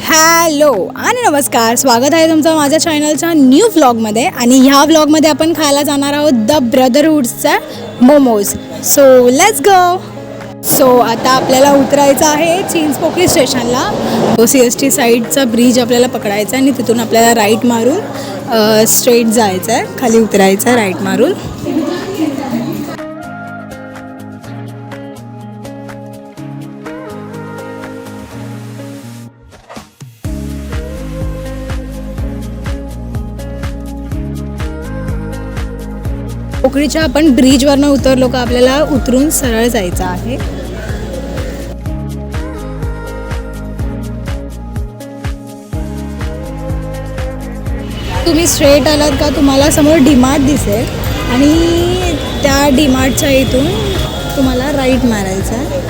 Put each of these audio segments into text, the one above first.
Hello आणि नमस्कार, स्वागत आहे तुमचं माझ्या चॅनलच्या न्यू व्लॉगमध्ये. आणि ह्या व्लॉगमध्ये आपण खायला जाणार आहोत द ब्रदरहूडचा momos. So let's go. So आता आपल्याला उतरायचं आहे चिंचपोकळी स्टेशनला. CST साईडचा ब्रिज आपल्याला पकडायचा आहे आणि तिथून आपल्याला राईट मारून स्ट्रेट जायचं आहे, खाली उतरायचं आहे राईट मारून. पोकळीच्या आपण ब्रिजवरनं उतरलो का आपल्याला उतरून सरळ जायचं आहे. तुम्ही स्ट्रेट आलात का तुम्हाला समोर डीमार्ट दिसेल आणि त्या डीमार्टच्या इथून तुम्हाला राईट मारायचं आहे.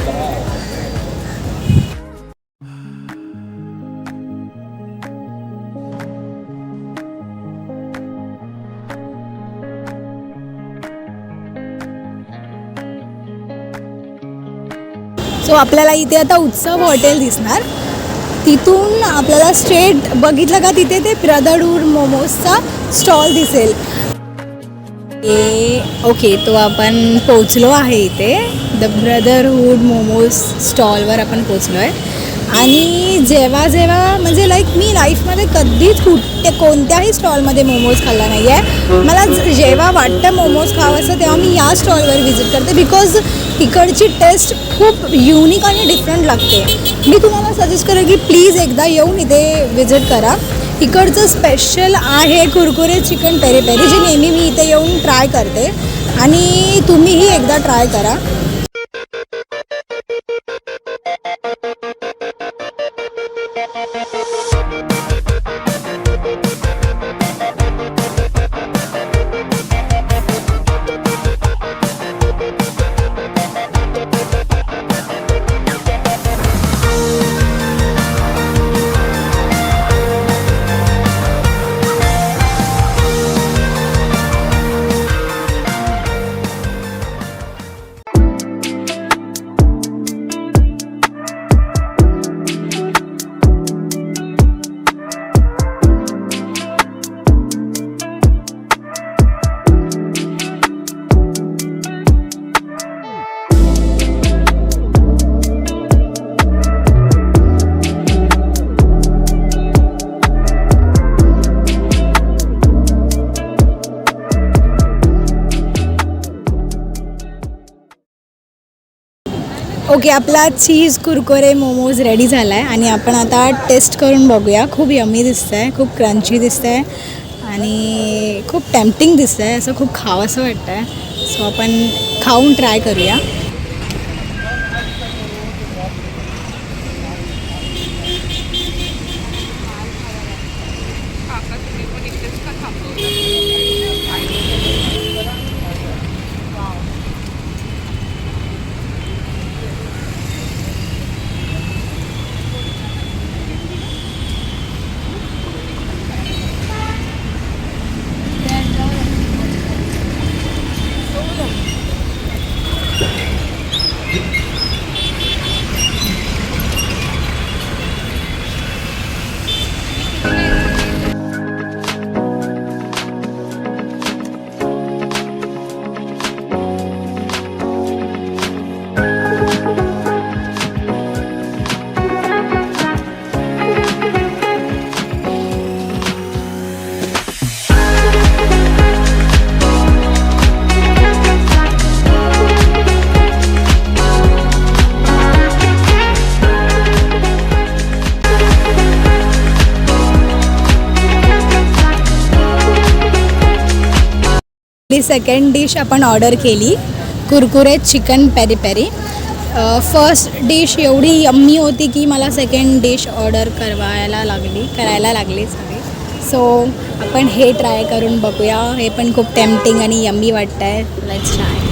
सो आपल्याला इथे आता उत्सव हॉटेल दिसणार. तिथून आपल्याला स्ट्रेट बघितलं का तिथे ते ब्रदरहूड मोमोजचा स्टॉल दिसेल. ओके, तो आपण पोचलो आहे इथे. द ब्रदरहूड मोमोज स्टॉलवर आपण पोचलो आहे. आणि जेव्हा म्हणजे लाईक मी लाईफमध्ये कधीच कोणत्याही स्टॉलमध्ये मोमोज खाल्ला नाही आहे. मला जेव्हा वाटतं मोमोज खावंसं तेव्हा मी या स्टॉलवर व्हिजिट करते, बिकॉज इकडची टेस्ट खूप युनिक आणि डिफरंट लागते. मी तुम्हाला सजेस्ट करेन की प्लीज एकदा येऊन इथे व्हिजिट करा. इकडचं स्पेशल आहे कुरकुरे चिकन पेरी पेरी, जे नेहमी मी इथे येऊन ट्राय करते आणि तुम्हीही एकदा ट्राय करा. ओके, आपला चीज कुरकुरे मोमोज रेडी झाला आहे आणि आपण आता टेस्ट करून बघूया. खूप यम्मी दिसतं आहे, खूप क्रंची दिसतं आहे आणि खूप टेम्पटिंग दिसतं आहे. असं खूप खावंसं वाटतं आहे. सो आपण खाऊन ट्राय करूया. सेकंड डिश आपण ऑर्डर केली, कुरकुरे chicken peri peri. First dish एवढी यम्मी होती की मला सेकंड डिश ऑर्डर करायला लागली. सो आपण हे ट्राय करून बघूया. हे पण खूप टेम्पटिंग आणि यम्मी वाटतं आहे. Let's try.